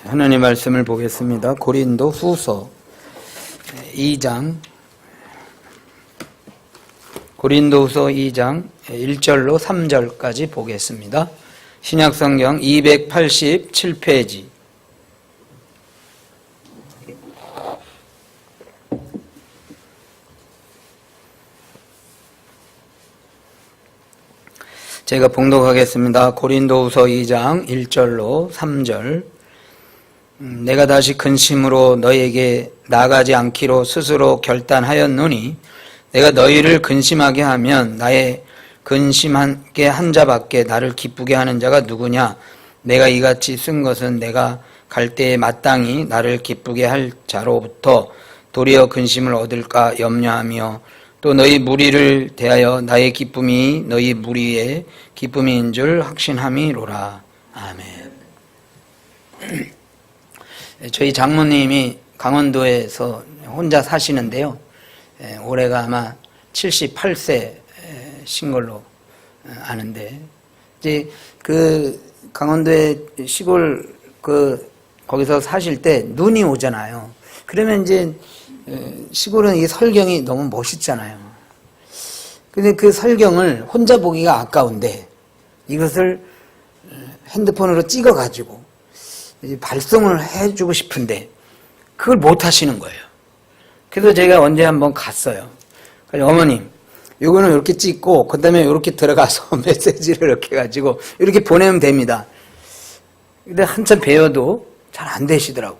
하나님 말씀을 보겠습니다. 고린도 후서 2장, 고린도 후서 2장 1절로 3절까지 보겠습니다. 신약성경 287페이지. 제가 봉독하겠습니다. 고린도 후서 2장 1절로 3절. 내가 다시 근심으로 너희에게 나가지 않기로 스스로 결단하였노니 내가 너희를 근심하게 하면 나의 근심하게 한 자밖에 나를 기쁘게 하는 자가 누구냐. 내가 이같이 쓴 것은 내가 갈 때에 마땅히 나를 기쁘게 할 자로부터 도리어 근심을 얻을까 염려하며 또 너희 무리를 대하여 나의 기쁨이 너희 무리의 기쁨인 줄 확신함이로라. 아멘. 저희 장모님이 강원도에서 혼자 사시는데요. 올해가 아마 78세신 걸로 아는데, 이제 그 강원도의 시골 거기서 사실 때 눈이 오잖아요. 그러면 이제 시골은 이 설경이 너무 멋있잖아요. 근데 그 설경을 혼자 보기가 아까운데 이것을 핸드폰으로 찍어가지고 발송을 해주고 싶은데 그걸 못 하시는 거예요. 그래서 제가 언제 한번 갔어요. 그래서 어머님, 요거는 이렇게 찍고 그 다음에 이렇게 들어가서 메시지를 이렇게 해가지고 이렇게 보내면 됩니다. 근데 한참 배워도 잘 안 되시더라고.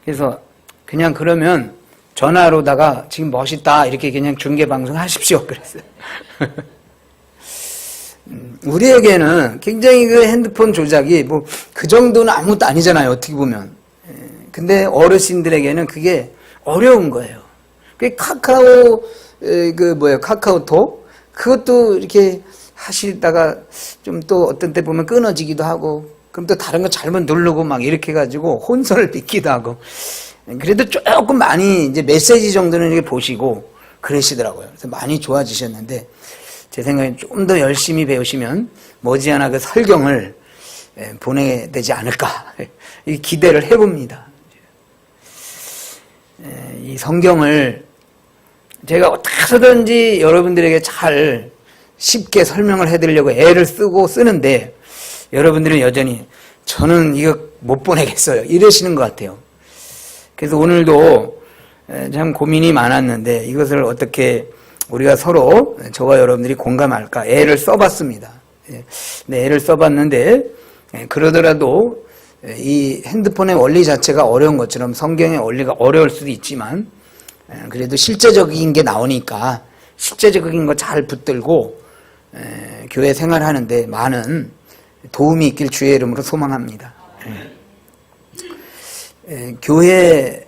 그래서 그냥 그러면 전화로다가 지금 멋있다 이렇게 그냥 중계방송 하십시오 그랬어요. 우리에게는 굉장히 그 핸드폰 조작이 뭐 그 정도는 아무것도 아니잖아요, 어떻게 보면. 근데 어르신들에게는 그게 어려운 거예요. 그 카카오톡 그것도 이렇게 하시다가 좀 또 어떤 때 보면 끊어지기도 하고, 그럼 또 다른 거 잘못 누르고 막 이렇게 해가지고 혼선을 빚기도 하고. 그래도 조금 많이 이제 메시지 정도는 이렇게 보시고 그러시더라고요. 그래서 많이 좋아지셨는데, 제 생각엔 좀 더 열심히 배우시면 머지않아 그 설경을 보내야 되지 않을까 이 기대를 해봅니다. 이 성경을 제가 어떻게 해서든지 여러분들에게 잘 쉽게 설명을 해드리려고 애를 쓰는데 여러분들은 여전히 저는 이거 못 보내겠어요 이러시는 것 같아요. 그래서 오늘도 참 고민이 많았는데 이것을 어떻게 우리가 서로 저와 여러분들이 공감할까 애를 써봤습니다. 네, 애를 써봤는데 그러더라도 이 핸드폰의 원리 자체가 어려운 것처럼 성경의 원리가 어려울 수도 있지만 그래도 실제적인 게 나오니까 실제적인 거 잘 붙들고 교회 생활하는데 많은 도움이 있길 주의 이름으로 소망합니다. 교회에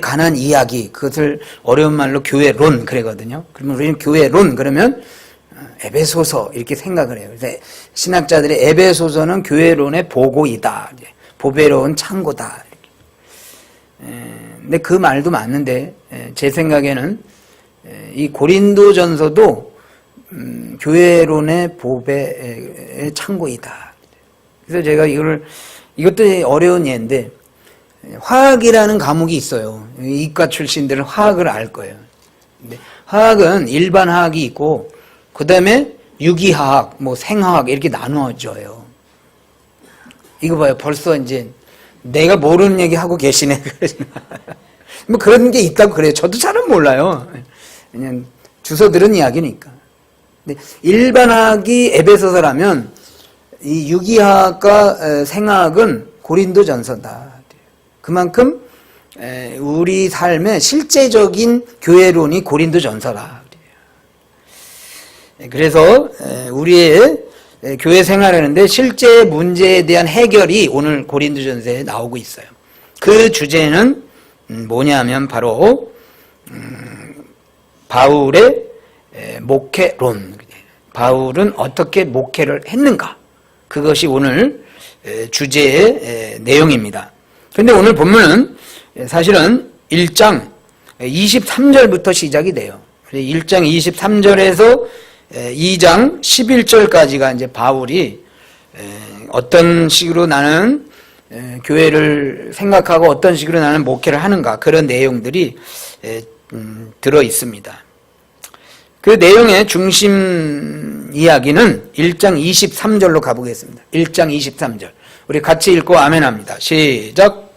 관한 이야기, 그것을 어려운 말로 교회론 그러거든요. 그러면 우리는 교회론 그러면 에베소서 이렇게 생각을 해요. 그래서 신학자들의 에베소서는 교회론의 보고이다, 보배로운 창고다. 근데 그 말도 맞는데 제 생각에는 이 고린도전서도 교회론의 보배의 창고이다. 그래서 제가 이것도 어려운 예인데, 화학이라는 과목이 있어요. 이과 출신들은 화학을 알 거예요. 근데 화학은 일반 화학이 있고 그 다음에 유기화학, 뭐 생화학 이렇게 나누어져요. 이거 봐요. 벌써 이제 내가 모르는 얘기 하고 계시네. 뭐 그런 게 있다고 그래요. 저도 잘은 몰라요. 그냥 주워 들은 이야기니까. 근데 일반 화학이 에베소서라면 이 유기화학과 생화학은 고린도전서다. 그만큼 우리 삶의 실제적인 교회론이 고린도전서라. 그래서 우리의 교회 생활하는데 실제 문제에 대한 해결이 오늘 고린도전서에 나오고 있어요. 그 주제는 뭐냐면 바로 바울의 목회론. 바울은 어떻게 목회를 했는가, 그것이 오늘 주제의 내용입니다. 근데 오늘 본문은 사실은 1장 23절부터 시작이 돼요. 1장 23절에서 2장 11절까지가 이제 바울이 어떤 식으로 나는 교회를 생각하고 어떤 식으로 나는 목회를 하는가, 그런 내용들이 들어 있습니다. 그 내용의 중심 이야기는 1장 23절로 가보겠습니다. 1장 23절. 우리 같이 읽고 아멘 합니다. 시작.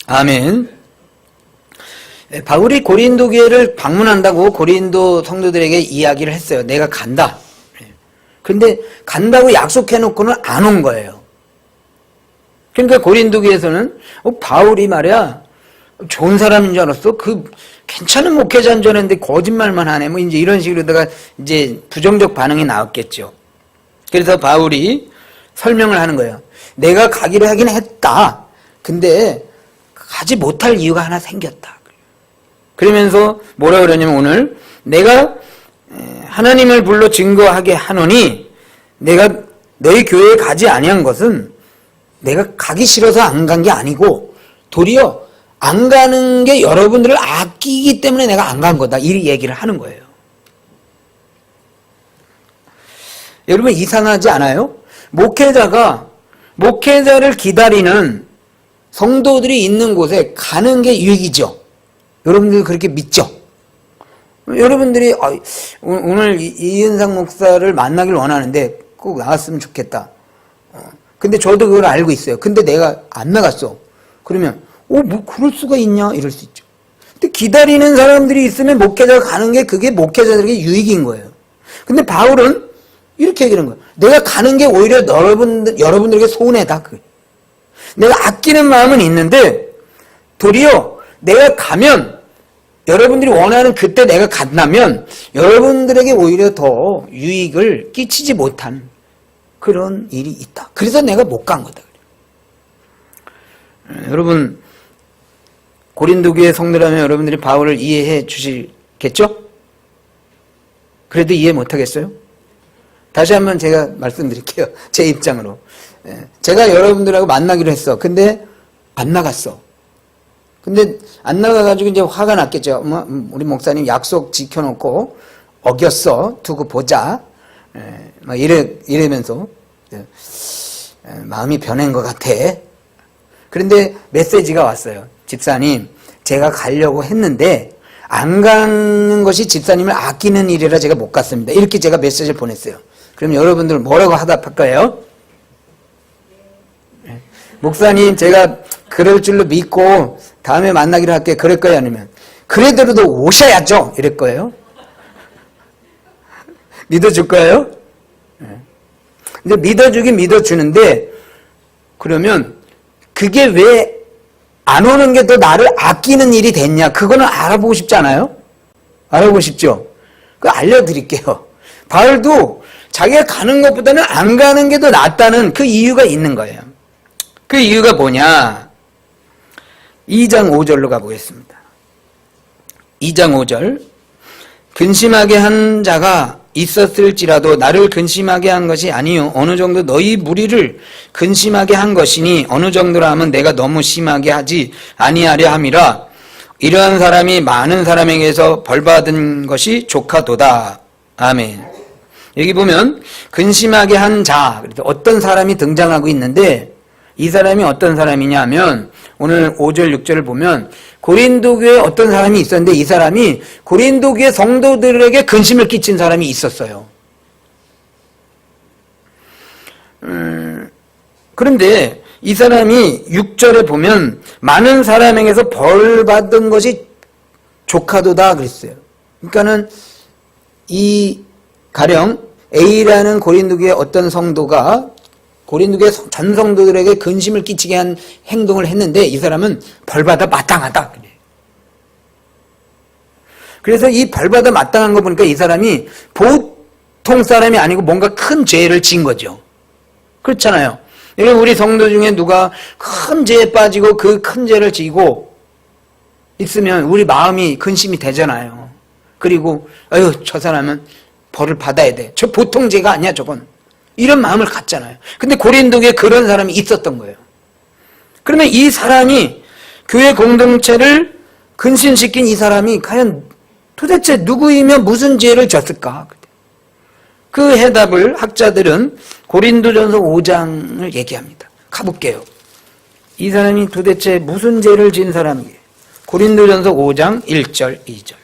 아멘. 바울이 고린도 교회를 방문한다고 고린도 성도들에게 이야기를 했어요. 내가 간다. 근데 간다고 약속해놓고는 안 온 거예요. 그러니까 고린도 교회에서는 바울이 말이야 좋은 사람인 줄 알았어. 괜찮은 목회자인 줄 알았는데 거짓말만 하네. 뭐 이제 이런 식으로다가 이제 부정적 반응이 나왔겠죠. 그래서 바울이 설명을 하는 거예요. 내가 가기로 하긴 했다. 근데 가지 못할 이유가 하나 생겼다. 그러면서 뭐라 그러냐면 오늘 내가 하나님을 불러 증거하게 하노니 내가 너희 교회에 가지 아니한 것은 내가 가기 싫어서 안 간 게 아니고 도리어 안 가는 게 여러분들을 아끼기 때문에 내가 안 간 거다. 이 얘기를 하는 거예요. 여러분 이상하지 않아요? 목회자를 기다리는 성도들이 있는 곳에 가는 게 유익이죠. 여러분들 그렇게 믿죠? 여러분들이 오늘 이은상 목사를 만나길 원하는데 꼭 나왔으면 좋겠다. 근데 저도 그걸 알고 있어요. 근데 내가 안 나갔어. 그러면 뭐 그럴 수가 있냐 이럴 수 있죠. 근데 기다리는 사람들이 있으면 목회자가 가는 게 그게 목회자들에게 유익인 거예요. 근데 바울은 이렇게 얘기하는 거예요. 내가 가는 게 오히려 여러분들에게 손해다. 내가 아끼는 마음은 있는데 도리어 내가 가면 여러분들이 원하는 그때 내가 간다면 여러분들에게 오히려 더 유익을 끼치지 못한 그런 일이 있다. 그래서 내가 못 간 거다. 여러분 고린도 교회 성도라면 여러분들이 바울을 이해해 주시겠죠? 그래도 이해 못 하겠어요? 다시 한번 제가 말씀드릴게요. 제 입장으로. 제가 여러분들하고 만나기로 했어. 근데 안 나갔어. 근데 안 나가가지고 이제 화가 났겠죠. 우리 목사님 약속 지켜놓고 어겼어. 두고 보자. 막 이러면서 마음이 변한 것 같아. 그런데 메시지가 왔어요. 집사님, 제가 가려고 했는데 안 가는 것이 집사님을 아끼는 일이라 제가 못 갔습니다. 이렇게 제가 메시지를 보냈어요. 그럼 여러분들 뭐라고 하답할까요? 목사님, 제가 그럴 줄로 믿고 다음에 만나기로 할게. 그럴 거예요? 아니면 그래도 오셔야죠. 이럴 거예요? 믿어줄 거예요? 근데 믿어주긴 믿어주는데 그러면 그게 왜 안 오는 게 더 나를 아끼는 일이 됐냐? 그거는 알아보고 싶지 않아요? 알아보고 싶죠? 그거 알려드릴게요. 바울도 자기가 가는 것보다는 안 가는 게 더 낫다는 그 이유가 있는 거예요. 그 이유가 뭐냐? 2장 5절로 가보겠습니다. 2장 5절. 근심하게 한 자가 있었을지라도 나를 근심하게 한 것이 아니요 어느 정도 너희 무리를 근심하게 한 것이니 어느 정도라 하면 내가 너무 심하게 하지 아니하려 함이라. 이러한 사람이 많은 사람에게서 벌받은 것이 조카도다. 아멘. 여기 보면 근심하게 한 자, 어떤 사람이 등장하고 있는데 이 사람이 어떤 사람이냐 하면 오늘 5절 6절을 보면 고린도 교회에 어떤 사람이 있었는데 이 사람이 고린도 교회 성도들에게 근심을 끼친 사람이 있었어요. 그런데 이 사람이 6절에 보면 많은 사람에게서 벌 받은 것이 조카도다 그랬어요. 그러니까는 이 가령 A라는 고린도 교회 어떤 성도가 고린도 교회 전 성도들에게 근심을 끼치게 한 행동을 했는데 이 사람은 벌받아 마땅하다. 그래서 이 벌받아 마땅한 거 보니까 이 사람이 보통 사람이 아니고 뭔가 큰 죄를 지은 거죠. 그렇잖아요. 여러분 우리 성도 중에 누가 큰 죄에 빠지고 그 큰 죄를 지고 있으면 우리 마음이 근심이 되잖아요. 그리고 아유 저 사람은 벌을 받아야 돼. 저 보통 죄가 아니야 저건. 이런 마음을 갖잖아요. 근데 고린도에 그런 사람이 있었던 거예요. 그러면 이 사람이 교회 공동체를 근심시킨 이 사람이 과연 도대체 누구이며 무슨 죄를 졌을까? 그 해답을 학자들은 고린도전서 5장을 얘기합니다. 가볼게요. 이 사람이 도대체 무슨 죄를 진 사람이에요? 고린도전서 5장 1절 2절.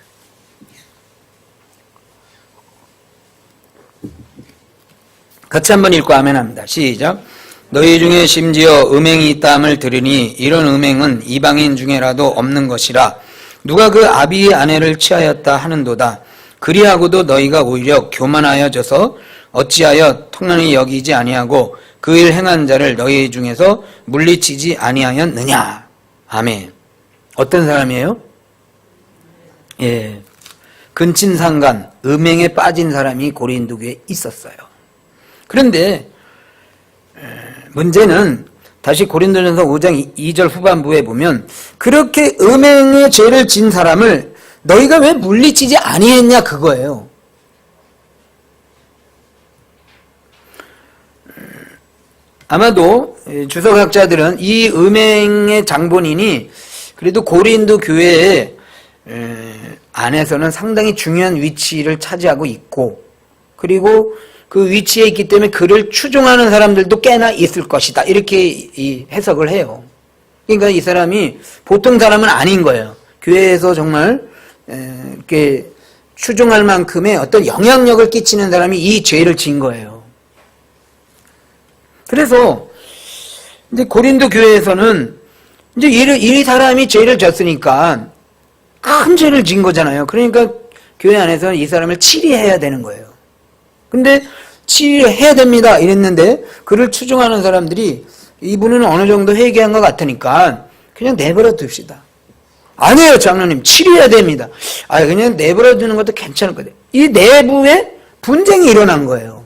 같이 한번 읽고 아멘 합니다. 시작. 너희 중에 심지어 음행이 있다함을 들으니 이런 음행은 이방인 중에라도 없는 것이라. 누가 그 아비의 아내를 취하였다 하는도다. 그리하고도 너희가 오히려 교만하여져서 어찌하여 통난히 여기지 아니하고 그 일 행한 자를 너희 중에서 물리치지 아니하였느냐. 아멘. 어떤 사람이에요? 예, 근친상간 음행에 빠진 사람이 고린도 교회에 있었어요. 그런데 문제는 다시 고린도전서 5장 2절 후반부에 보면 그렇게 음행의 죄를 진 사람을 너희가 왜 물리치지 아니했냐 그거예요. 아마도 주석학자들은 이 음행의 장본인이 그래도 고린도 교회 안에서는 상당히 중요한 위치를 차지하고 있고, 그리고 그 위치에 있기 때문에 그를 추종하는 사람들도 꽤나 있을 것이다, 이렇게 해석을 해요. 그러니까 이 사람이 보통 사람은 아닌 거예요. 교회에서 정말 이렇게 추종할 만큼의 어떤 영향력을 끼치는 사람이 이 죄를 진 거예요. 그래서 이제 고린도 교회에서는 이제 이 사람이 죄를 졌으니까 큰 죄를 진 거잖아요. 그러니까 교회 안에서는 이 사람을 치리해야 되는 거예요. 근데 치리해야 됩니다 이랬는데 그를 추종하는 사람들이 이분은 어느 정도 회개한 것 같으니까 그냥 내버려 둡시다. 아니에요 장로님, 치리해야 됩니다. 그냥 내버려 두는 것도 괜찮을 거예요. 이 내부에 분쟁이 일어난 거예요.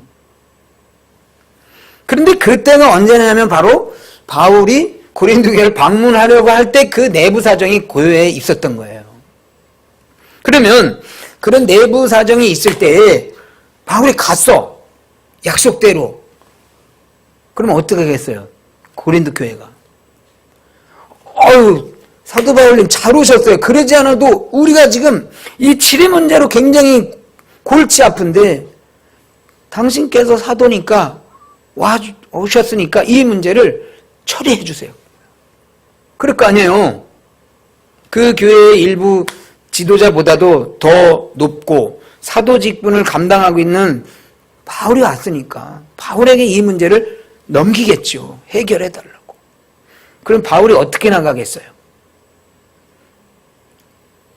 그런데 그때가 언제냐면 바로 바울이 고린도 교회를 방문하려고 할 때 그 내부 사정이 교회에 있었던 거예요. 그러면 그런 내부 사정이 있을 때 바울이 갔어, 약속대로. 그러면 어떻게 하겠어요? 고린도 교회가 사도 바울님 잘 오셨어요. 그러지 않아도 우리가 지금 이 치리 문제로 굉장히 골치 아픈데 당신께서 사도니까 오셨으니까 이 문제를 처리해 주세요. 그럴 거 아니에요. 그 교회의 일부 지도자보다도 더 높고 사도 직분을 감당하고 있는 바울이 왔으니까 바울에게 이 문제를 넘기겠죠. 해결해 달라고. 그럼 바울이 어떻게 나가겠어요?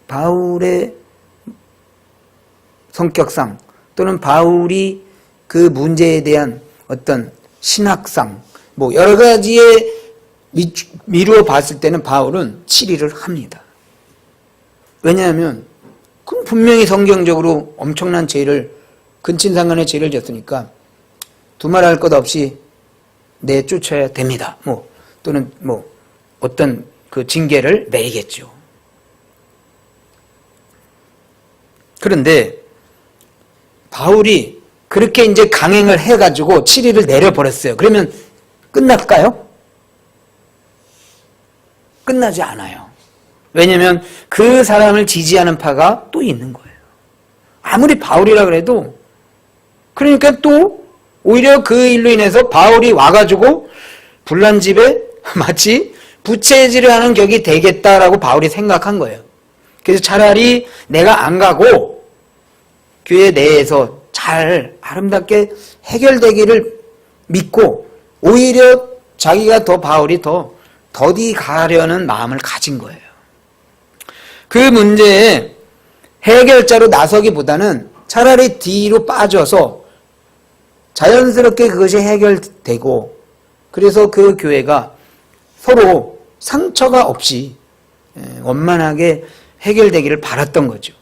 바울의 성격상 또는 바울이 그 문제에 대한 어떤 신학상 여러 가지에 미루어 봤을 때는 바울은 치리를 합니다. 왜냐하면 그럼 분명히 성경적으로 엄청난 죄를, 근친상간의 죄를 졌으니까 두말할 것 없이 내쫓아야 됩니다. 또는 어떤 그 징계를 내리겠죠. 그런데 바울이 그렇게 이제 강행을 해가지고 치리를 내려버렸어요. 그러면 끝날까요? 끝나지 않아요. 왜냐하면 그 사람을 지지하는 파가 또 있는 거예요. 아무리 바울이라 그래도. 그러니까 또 오히려 그 일로 인해서 바울이 와가지고 불난 집에 마치 부채질을 하는 격이 되겠다라고 바울이 생각한 거예요. 그래서 차라리 내가 안 가고 교회 내에서 잘 아름답게 해결되기를 믿고 오히려 자기가 바울이 더디 가려는 마음을 가진 거예요. 그 문제에 해결자로 나서기보다는 차라리 뒤로 빠져서 자연스럽게 그것이 해결되고, 그래서 그 교회가 서로 상처가 없이 원만하게 해결되기를 바랐던 거죠.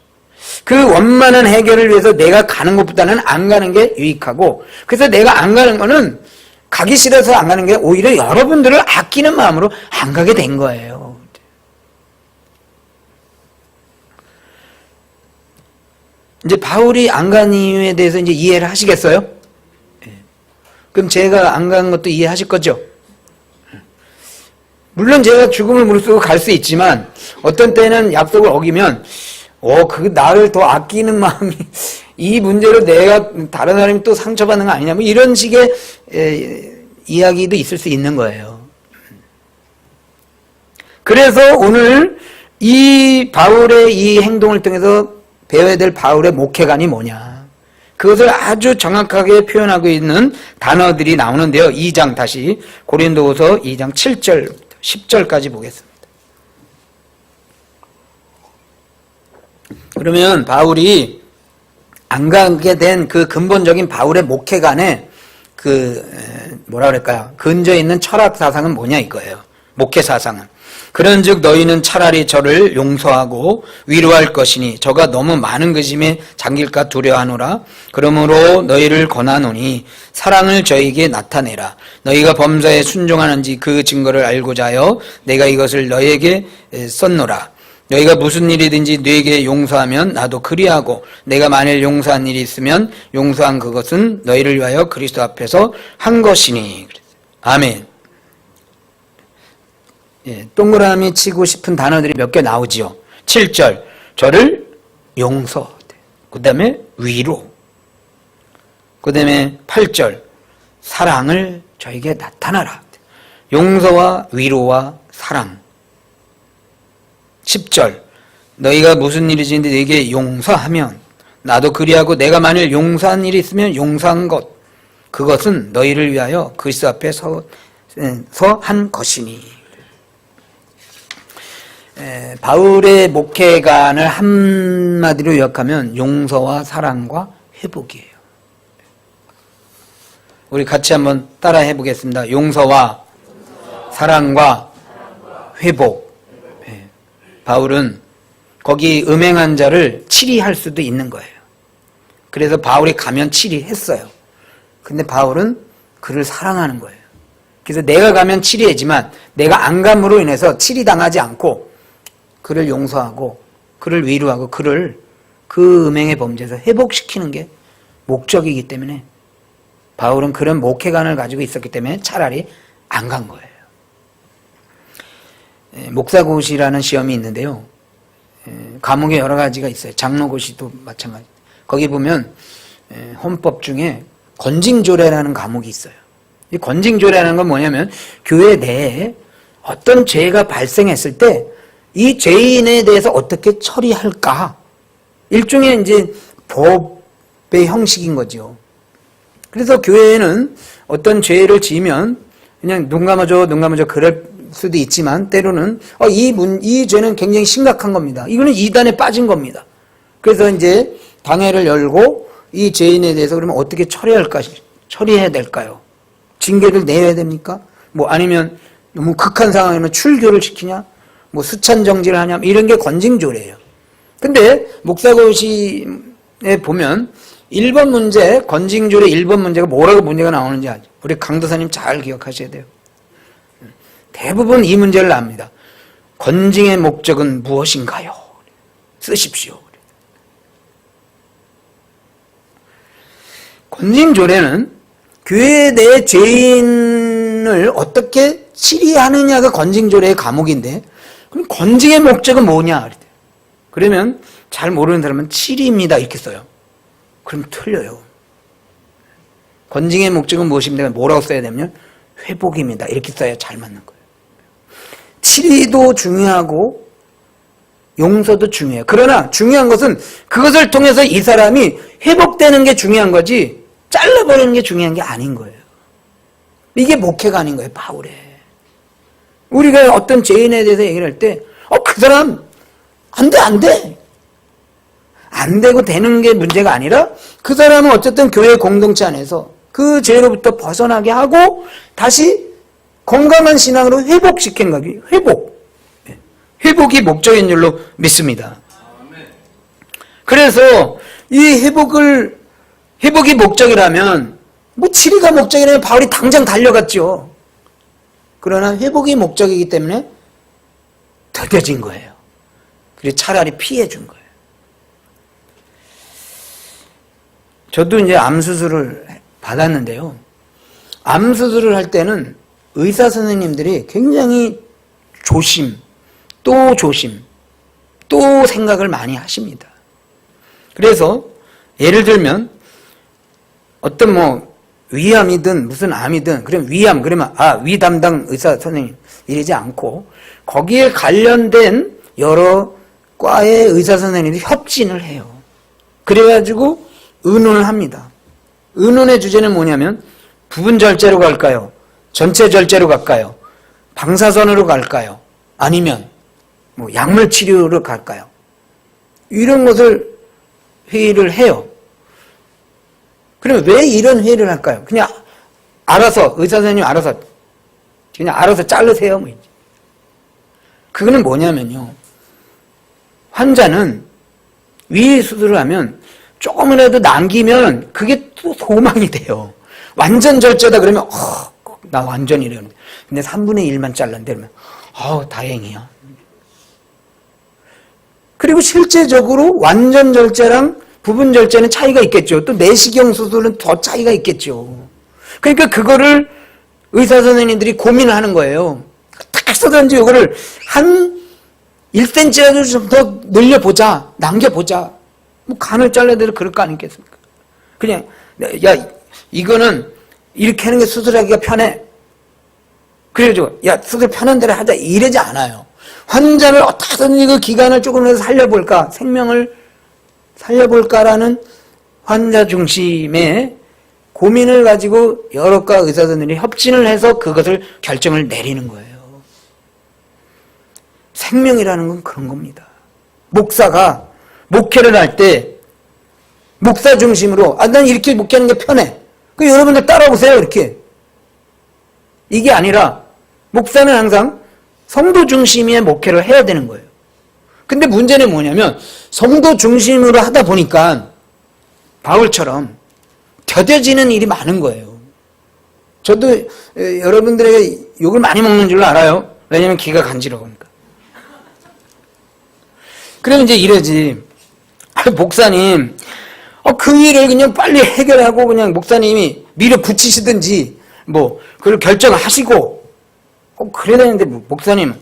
그 원만한 해결을 위해서 내가 가는 것보다는 안 가는 게 유익하고, 그래서 내가 안 가는 거는 가기 싫어서 안 가는 게 오히려 여러분들을 아끼는 마음으로 안 가게 된 거예요. 이제 바울이 안 간 이유에 대해서 이제 이해를 하시겠어요? 그럼 제가 안 간 것도 이해하실 거죠? 물론 제가 죽음을 무릅쓰고 갈 수 있지만 어떤 때는 약속을 어기면 나를 더 아끼는 마음이, 이 문제로 내가 다른 사람이 또 상처받는 거 아니냐, 뭐 이런 식의 이야기도 있을 수 있는 거예요. 그래서 오늘 이 바울의 이 행동을 통해서 배워야 될 바울의 목회관이 뭐냐, 그것을 아주 정확하게 표현하고 있는 단어들이 나오는데요. 2장 다시 고린도후서 2장 7절 10절까지 보겠습니다. 그러면 바울이 안 가게 된 그 근본적인 바울의 목회관에 뭐라 그럴까요? 근저에 있는 철학 사상은 뭐냐 이거예요. 목회 사상은. 그런즉 너희는 차라리 저를 용서하고 위로할 것이니 저가 너무 많은 것임에 잠길까 두려워하노라. 그러므로 너희를 권하노니 사랑을 저에게 나타내라. 너희가 범사에 순종하는지 그 증거를 알고자 하여 내가 이것을 너희에게 썼노라. 너희가 무슨 일이든지 너에게 용서하면 나도 그리하고 내가 만일 용서한 일이 있으면 용서한 그것은 너희를 위하여 그리스도 앞에서 한 것이니. 아멘. 동그라미 치고 싶은 단어들이 몇 개 나오지요. 7절 저를 용서, 그 다음에 위로, 그 다음에 8절 사랑을 저에게 나타나라. 용서와 위로와 사랑. 10절 너희가 무슨 일이든지 내게 용서하면 나도 그리하고 내가 만일 용서한 일이 있으면 용서한 것 그것은 너희를 위하여 그리스도 앞에 서 한 것이니. 바울의 목회관을 한마디로 요약하면 용서와 사랑과 회복이에요. 우리 같이 한번 따라 해보겠습니다. 용서와 사랑과 회복. 바울은 거기 음행한 자를 치리할 수도 있는 거예요. 그래서 바울이 가면 치리했어요. 근데 바울은 그를 사랑하는 거예요. 그래서 내가 가면 치리하지만 내가 안 감으로 인해서 치리당하지 않고 그를 용서하고 그를 위로하고 그를 그 음행의 범죄에서 회복시키는 게 목적이기 때문에 바울은 그런 목회관을 가지고 있었기 때문에 차라리 안 간 거예요. 목사고시라는 시험이 있는데요. 과목에 여러 가지가 있어요. 장로고시도 마찬가지. 거기 보면 헌법 중에 건징조례라는 과목이 있어요. 이 건징조례라는 건 뭐냐면 교회 내에 어떤 죄가 발생했을 때 이 죄인에 대해서 어떻게 처리할까? 일종의 이제 법의 형식인 거죠. 그래서 교회에는 어떤 죄를 지으면 그냥 눈 감아줘 그럴 수도 있지만 때로는 이 죄는 굉장히 심각한 겁니다. 이거는 이단에 빠진 겁니다. 그래서 이제 당회를 열고 이 죄인에 대해서 그러면 어떻게 처리해야 될까요? 징계를 내야 됩니까? 뭐 아니면 너무 극한 상황이면 출교를 시키냐? 뭐 수찬 정지를 하냐? 이런 게 건징조례예요. 근데 목사고시에 보면 1번 문제, 건징조례 1번 문제가 뭐라고 문제가 나오는지 아죠? 우리 강도사님 잘 기억하셔야 돼요. 대부분 이 문제를 납니다. 건징의 목적은 무엇인가요? 쓰십시오. 건징조례는 교회 내 죄인을 어떻게 치리하느냐가 건징조례의 과목인데 그럼 건징의 목적은 뭐냐? 그러면 잘 모르는 사람은 치리입니다 이렇게 써요. 그럼 틀려요. 건징의 목적은 무엇입니까? 뭐라고 써야 되면 회복입니다 이렇게 써야 잘 맞는 거예요. 치리도 중요하고 용서도 중요해요. 그러나 중요한 것은 그것을 통해서 이 사람이 회복되는 게 중요한 거지 잘라버리는 게 중요한 게 아닌 거예요. 이게 목회가 아닌 거예요. 바울의. 우리가 어떤 죄인에 대해서 얘기를 할 때 그 사람 안 돼. 안 되고 되는 게 문제가 아니라 그 사람은 어쨌든 교회 공동체 안에서 그 죄로부터 벗어나게 하고 다시 건강한 신앙으로 회복시키는 거기. 회복이 목적인 줄로 믿습니다. 그래서 이 회복이 목적이라면 뭐 치리가 목적이라면 바울이 당장 달려갔죠. 그러나 회복이 목적이기 때문에 더뎌진 거예요. 그래서 차라리 피해 준 거예요. 저도 이제 암 수술을 받았는데요. 암 수술을 할 때는 의사 선생님들이 굉장히 조심, 또 조심, 또 생각을 많이 하십니다. 그래서 예를 들면 어떤 뭐 위암이든 무슨 암이든 그럼 위암 그러면 위 담당 의사 선생님 이러지 않고 거기에 관련된 여러 과의 의사 선생님들이 협진을 해요. 그래가지고 의논을 합니다. 의논의 주제는 뭐냐면 부분 절제로 갈까요? 전체 절제로 갈까요? 방사선으로 갈까요? 아니면 뭐 약물 치료로 갈까요? 이런 것을 회의를 해요. 그러면 왜 이런 회의를 할까요? 그냥 알아서 의사 선생님 알아서 그냥 알아서 자르세요. 뭐. 그거는 뭐냐면요. 환자는 위 수술을 하면 조금이라도 남기면 그게 또 소망이 돼요. 완전 절제다 그러면 나 완전 이러는데 근데 3분의 1만 잘랐는데 그러면 다행이야. 그리고 실제적으로 완전 절제랑 부분 절제는 차이가 있겠죠. 또 내시경 수술은 더 차이가 있겠죠. 그러니까 그거를 의사 선생님들이 고민을 하는 거예요. 딱 써든지 이거를 한 1cm라도 좀 더 늘려보자, 남겨보자. 뭐 간을 잘라야 돼도 그럴 거 아니겠습니까? 그냥 야 이거는 이렇게 하는 게 수술하기가 편해. 그래가지고 야 수술 편한 대로 하자 이러지 않아요. 환자를 어떻게든 그 기간을 조금이라도 살려볼까, 생명을 살려볼까라는 환자 중심의 고민을 가지고 여러 과 의사들이 협진을 해서 그것을 결정을 내리는 거예요. 생명이라는 건 그런 겁니다. 목사가 목회를 할 때 목사 중심으로 난 이렇게 목회하는 게 편해. 그 여러분들 따라오세요 이렇게. 이게 아니라 목사는 항상 성도 중심의 목회를 해야 되는 거예요. 근데 문제는 뭐냐면 성도 중심으로 하다 보니까 바울처럼 더뎌지는 일이 많은 거예요. 저도 여러분들에게 욕을 많이 먹는 줄로 알아요. 왜냐면 귀가 간지러우니까. 그럼 이제 이러지. 목사님, 그 일을 그냥 빨리 해결하고 그냥 목사님이 밀어붙이시든지 뭐 그걸 결정하시고 그래야 되는데 목사님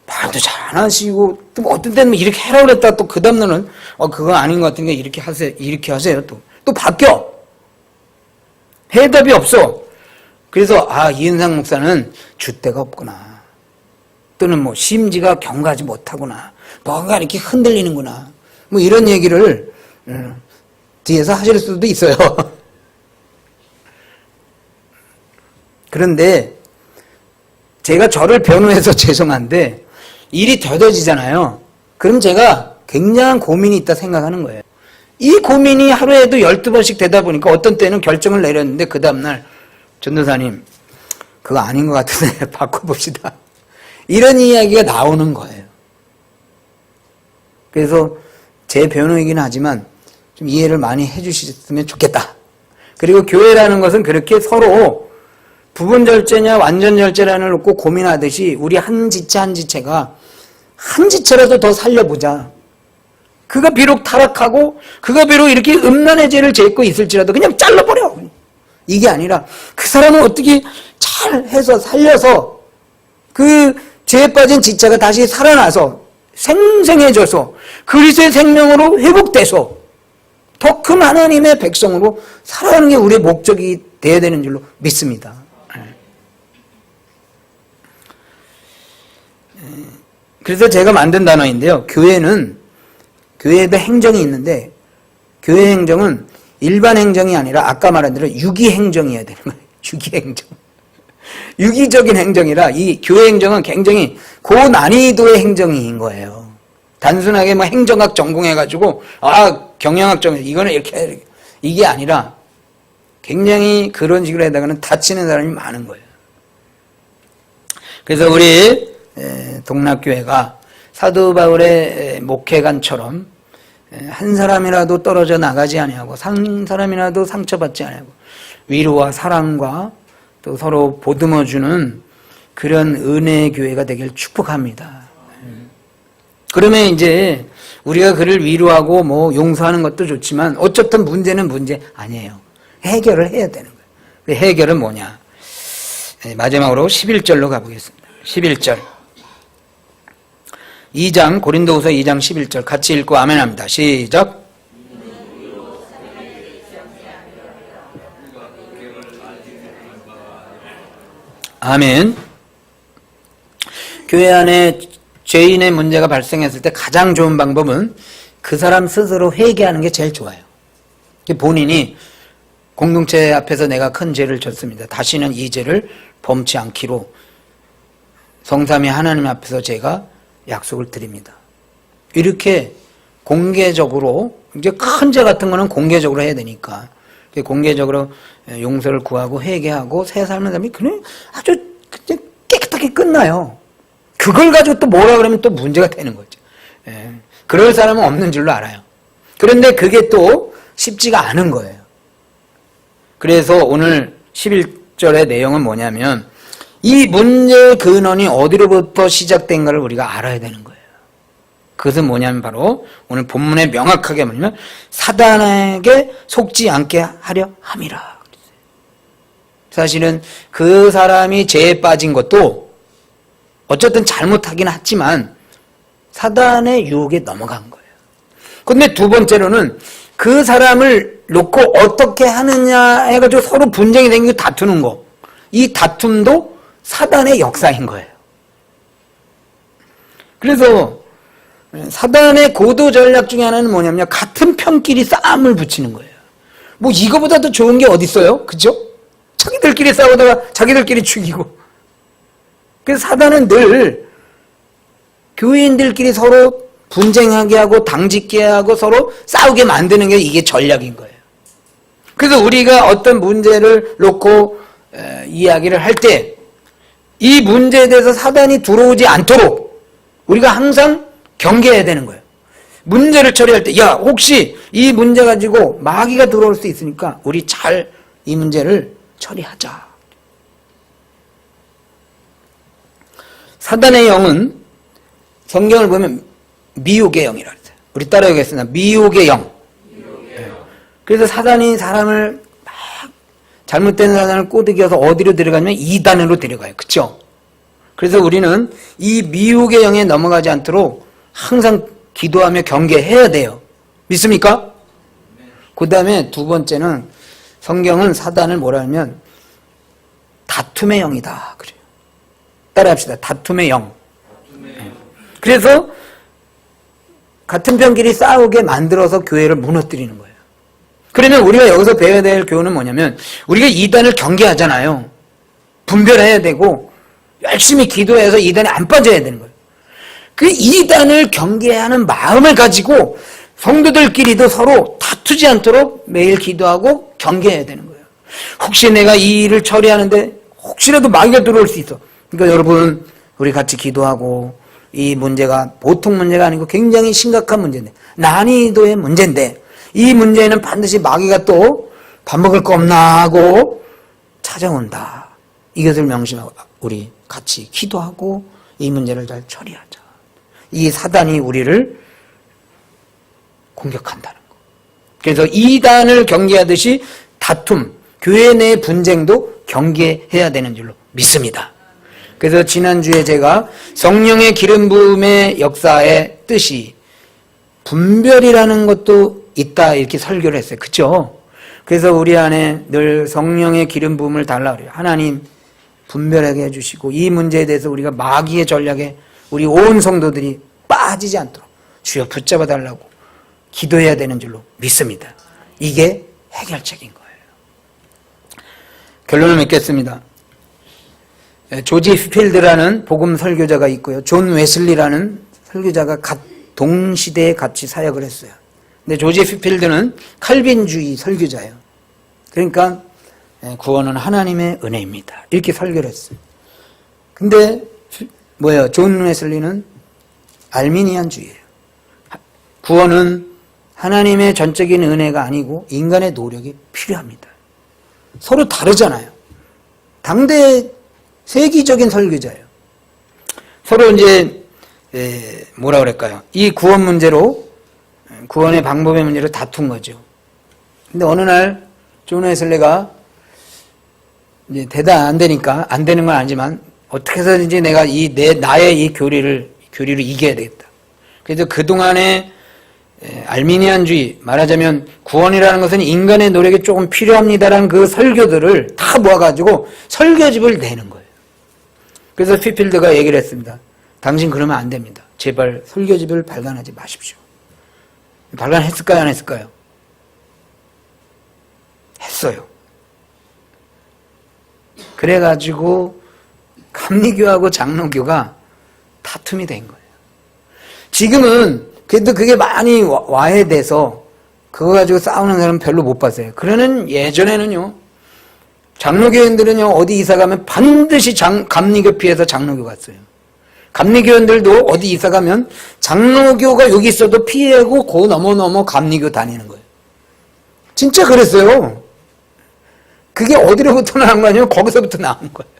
말도 잘 안 하시고 또 어떤 때는 이렇게 해라 그랬다 또 그 다음날은 그거 아닌 것 같은데 이렇게 하세요 또 바뀌어. 해답이 없어. 그래서 이은상 목사는 줏대가 없구나. 또는 뭐 심지가 경과하지 못하구나. 뭔가 이렇게 흔들리는구나. 뭐 이런 얘기를 뒤에서 하실 수도 있어요. 그런데 제가 저를 변호해서 죄송한데 일이 더뎌지잖아요. 그럼 제가 굉장한 고민이 있다 생각하는 거예요. 이 고민이 하루에도 12번씩 되다 보니까 어떤 때는 결정을 내렸는데 그 다음날 전도사님 그거 아닌 것 같은데 바꿔봅시다. 이런 이야기가 나오는 거예요. 그래서 제 변호이긴 하지만 좀 이해를 많이 해주셨으면 좋겠다. 그리고 교회라는 것은 그렇게 서로 부분 절제냐 완전 절제라는 걸 놓고 고민하듯이 우리 한 지체 한 지체가 한 지체라도 더 살려보자. 그가 비록 타락하고 그가 비록 이렇게 음란의 죄를 짓고 있을지라도 그냥 잘라버려. 이게 아니라 그 사람을 어떻게 잘 해서 살려서 그 죄에 빠진 지체가 다시 살아나서 생생해져서 그리스도의 생명으로 회복돼서 더 큰 하나님의 백성으로 살아가는 게 우리의 목적이 되어야 되는 줄로 믿습니다. 그래서 제가 만든 단어인데요. 교회에도 행정이 있는데 교회 행정은 일반 행정이 아니라 아까 말한 대로 유기행정이어야 되는 거예요. 유기행정. 유기적인 행정이라 이 교회 행정은 굉장히 고난이도의 행정인 거예요. 단순하게 뭐 행정학 전공해가지고 경영학 전공 이거는 이렇게 해야 돼. 이게 아니라 굉장히 그런 식으로 하다가는 다치는 사람이 많은 거예요. 그래서 우리 동락교회가 사도 바울의 목회관처럼 한 사람이라도 떨어져 나가지 아니하고 한 사람이라도 상처받지 아니하고 위로와 사랑과 또 서로 보듬어주는 그런 은혜의 교회가 되길 축복합니다. 그러면 이제 우리가 그를 위로하고 뭐 용서하는 것도 좋지만 어쨌든 문제는 문제 아니에요. 해결을 해야 되는 거예요. 그 해결은 뭐냐? 마지막으로 11절로 가보겠습니다. 11절. 2장 고린도후서 2장 11절 같이 읽고 아멘 합니다. 시작. 아멘. 교회 안에 죄인의 문제가 발생했을 때 가장 좋은 방법은 그 사람 스스로 회개하는 게 제일 좋아요. 본인이 공동체 앞에서 내가 큰 죄를 졌습니다. 다시는 이 죄를 범치 않기로 성삼위 하나님 앞에서 제가 약속을 드립니다. 이렇게 공개적으로, 이제 큰 죄 같은 거는 공개적으로 해야 되니까 공개적으로 용서를 구하고 회개하고 새 삶을 사람이 그냥 아주 깨끗하게 끝나요. 그걸 가지고 또 뭐라 그러면 또 문제가 되는 거죠. 그럴 사람은 없는 줄로 알아요. 그런데 그게 또 쉽지가 않은 거예요. 그래서 오늘 11절의 내용은 뭐냐면 이 문제의 근원이 어디로부터 시작된가를 우리가 알아야 되는 거예요. 그것은 뭐냐면 바로 오늘 본문에 명확하게 뭐냐면 사단에게 속지 않게 하려 함이라. 사실은 그 사람이 죄에 빠진 것도 어쨌든 잘못하긴 했지만 사단의 유혹에 넘어간 거예요. 그런데 두 번째로는 그 사람을 놓고 어떻게 하느냐 해가지고 서로 분쟁이 생기고 다투는 거. 이 다툼도 사단의 역사인 거예요. 그래서 사단의 고도 전략 중에 하나는 뭐냐면 같은 편끼리 싸움을 붙이는 거예요. 뭐 이거보다 더 좋은 게 어디 있어요? 그죠? 자기들끼리 싸우다가 자기들끼리 죽이고. 그래서 사단은 늘 교인들끼리 서로 분쟁하게 하고 당짓게 하고 서로 싸우게 만드는 게 이게 전략인 거예요. 그래서 우리가 어떤 문제를 놓고 이야기를 할 때 이 문제에 대해서 사단이 들어오지 않도록 우리가 항상 경계해야 되는 거예요. 문제를 처리할 때 야 혹시 이 문제 가지고 마귀가 들어올 수 있으니까 우리 잘 이 문제를 처리하자. 사단의 영은 성경을 보면 미혹의 영이라 그랬어요. 우리 따라하겠습니다. 미혹의 영. 그래서 사단이 사람을 막 잘못된 사단을 꼬드겨서 어디로 데려가냐면 이단으로 데려가요. 그렇죠? 그래서 우리는 이 미혹의 영에 넘어가지 않도록 항상 기도하며 경계해야 돼요. 믿습니까? 그 다음에 두 번째는 성경은 사단을 뭐라 하면 다툼의 영이다 그래요. 따라합시다. 다툼의 영. 그래서 같은 편끼리 싸우게 만들어서 교회를 무너뜨리는 거예요. 그러면 우리가 여기서 배워야 될 교훈은 뭐냐면 우리가 이단을 경계하잖아요. 분별해야 되고 열심히 기도해서 이단에 안 빠져야 되는 거예요. 그 이단을 경계하는 마음을 가지고 성도들끼리도 서로 다투지 않도록 매일 기도하고 경계해야 되는 거예요. 혹시 내가 이 일을 처리하는데 혹시라도 마귀가 들어올 수 있어. 그러니까 여러분 우리 같이 기도하고 이 문제가 보통 문제가 아니고 굉장히 심각한 문제인데 난이도의 문제인데 이 문제에는 반드시 마귀가 또 밥 먹을 거 없나 하고 찾아온다. 이것을 명심하고 우리 같이 기도하고 이 문제를 잘 처리하자. 이 사단이 우리를 공격한다는 거. 그래서 이단을 경계하듯이 다툼, 교회 내 분쟁도 경계해야 되는 줄로 믿습니다. 그래서 지난주에 제가 성령의 기름 부음의 역사의 뜻이 분별이라는 것도 있다 이렇게 설교를 했어요. 그렇죠? 그래서 우리 안에 늘 성령의 기름 부음을 달라 그래요. 하나님 분별하게 해주시고 이 문제에 대해서 우리가 마귀의 전략에 우리 온 성도들이 빠지지 않도록 주여 붙잡아 달라고 기도해야 되는 줄로 믿습니다. 이게 해결책인 거예요. 결론을 맺겠습니다. 조지 필드라는 복음 설교자가 있고요. 존 웨슬리라는 설교자가 동시대에 같이 사역을 했어요. 근데 조지 필드는 칼빈주의 설교자예요. 그러니까 구원은 하나님의 은혜입니다. 이렇게 설교를 했어요. 근데 뭐예요? 존 웨슬리는 알미니안주의예요. 구원은 하나님의 전적인 은혜가 아니고 인간의 노력이 필요합니다. 서로 다르잖아요. 당대 세기적인 설교자예요. 서로 이제 뭐라 그럴까요? 이 구원 문제로 구원의 방법의 문제로 다툰 거죠. 근데 어느 날 존 웨슬리가 이제 대답 안 되니까 안 되는 건 아니지만 어떻게 해서든지 내가 나의 이 교리를 교리로 이겨야 되겠다. 그래서 그동안의 알미니안주의, 말하자면 구원이라는 것은 인간의 노력이 조금 필요합니다라는 그 설교들을 다 모아가지고 설교집을 내는 거예요. 그래서 휘필드가 얘기를 했습니다. 당신 그러면 안 됩니다. 제발 설교집을 발간하지 마십시오. 발간했을까요? 안 했을까요? 했어요. 그래가지고 감리교하고 장로교가 다툼이 된 거예요. 지금은 그래도 그게 많이 와해돼서 그거 가지고 싸우는 사람 별로 못 봤어요. 그러는 예전에는요, 장로교인들은요, 어디 이사 가면 반드시 감리교 피해서 장로교 갔어요. 감리교인들도 어디 이사 가면 장로교가 여기 있어도 피하고 그 넘어 감리교 다니는 거예요. 진짜 그랬어요. 그게 어디로부터 나온 거 아니에요? 거기서부터 나온 거예요.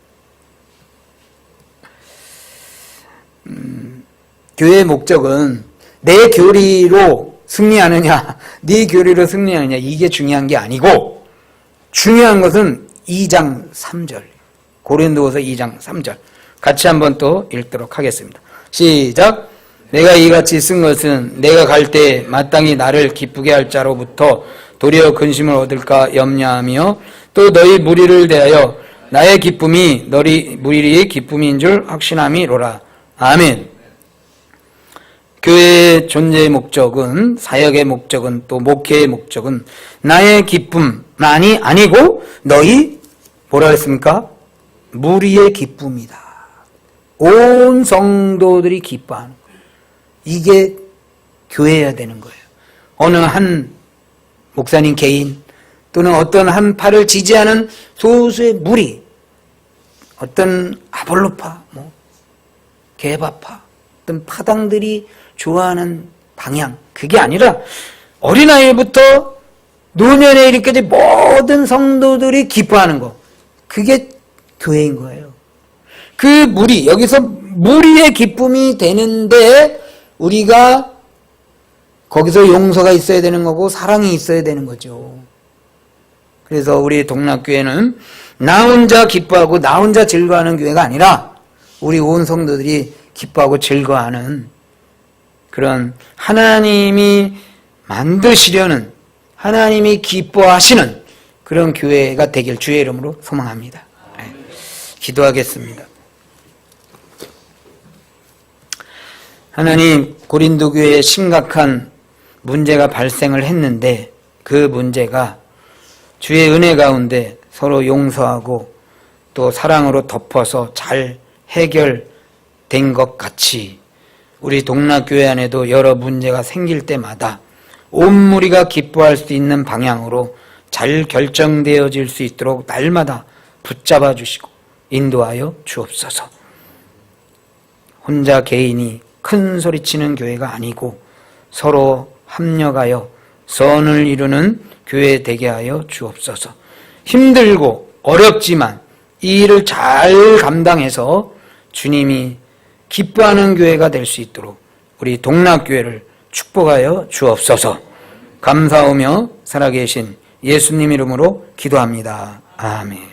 교회의 목적은 내 교리로 승리하느냐, 네 교리로 승리하느냐, 이게 중요한 게 아니고, 중요한 것은 2장 3절, 고린도후서 2장 3절 같이 한번 또 읽도록 하겠습니다. 시작. 내가 이같이 쓴 것은 내가 갈 때 마땅히 나를 기쁘게 할 자로부터 도리어 근심을 얻을까 염려하며 또 너희 무리를 대하여 나의 기쁨이 너희 무리의 기쁨인 줄 확신함이로라. 아멘. 교회의 존재의 목적은, 사역의 목적은, 또 목회의 목적은 나의 기쁨만이 아니고 너희 뭐라 했습니까? 무리의 기쁨이다. 온 성도들이 기뻐하는 거예요. 이게 교회여야 되는 거예요. 어느 한 목사님 개인 또는 어떤 한 파를 지지하는 소수의 무리, 어떤 아볼로파, 개바파, 어떤 파당들이 좋아하는 방향, 그게 아니라 어린아이부터 노년에 이르기까지 모든 성도들이 기뻐하는 거, 그게 교회인 거예요. 그 무리, 여기서 무리의 기쁨이 되는데 우리가 거기서 용서가 있어야 되는 거고 사랑이 있어야 되는 거죠. 그래서 우리 동락교회는 나 혼자 기뻐하고 나 혼자 즐거워하는 교회가 아니라 우리 온 성도들이 기뻐하고 즐거워하는 그런 하나님이 만드시려는, 하나님이 기뻐하시는 그런 교회가 되길 주의 이름으로 소망합니다. 네. 기도하겠습니다. 하나님, 고린도 교회에 심각한 문제가 발생을 했는데 그 문제가 주의 은혜 가운데 서로 용서하고 또 사랑으로 덮어서 잘 해결된 것 같이 우리 동락교회 안에도 여러 문제가 생길 때마다 온 무리가 기뻐할 수 있는 방향으로 잘 결정되어질 수 있도록 날마다 붙잡아 주시고 인도하여 주옵소서. 혼자 개인이 큰 소리치는 교회가 아니고 서로 합력하여 선을 이루는 교회 되게 하여 주옵소서. 힘들고 어렵지만 이 일을 잘 감당해서 주님이 기뻐하는 교회가 될 수 있도록 우리 동락교회를 축복하여 주옵소서. 감사하며 살아계신 예수님 이름으로 기도합니다. 아멘.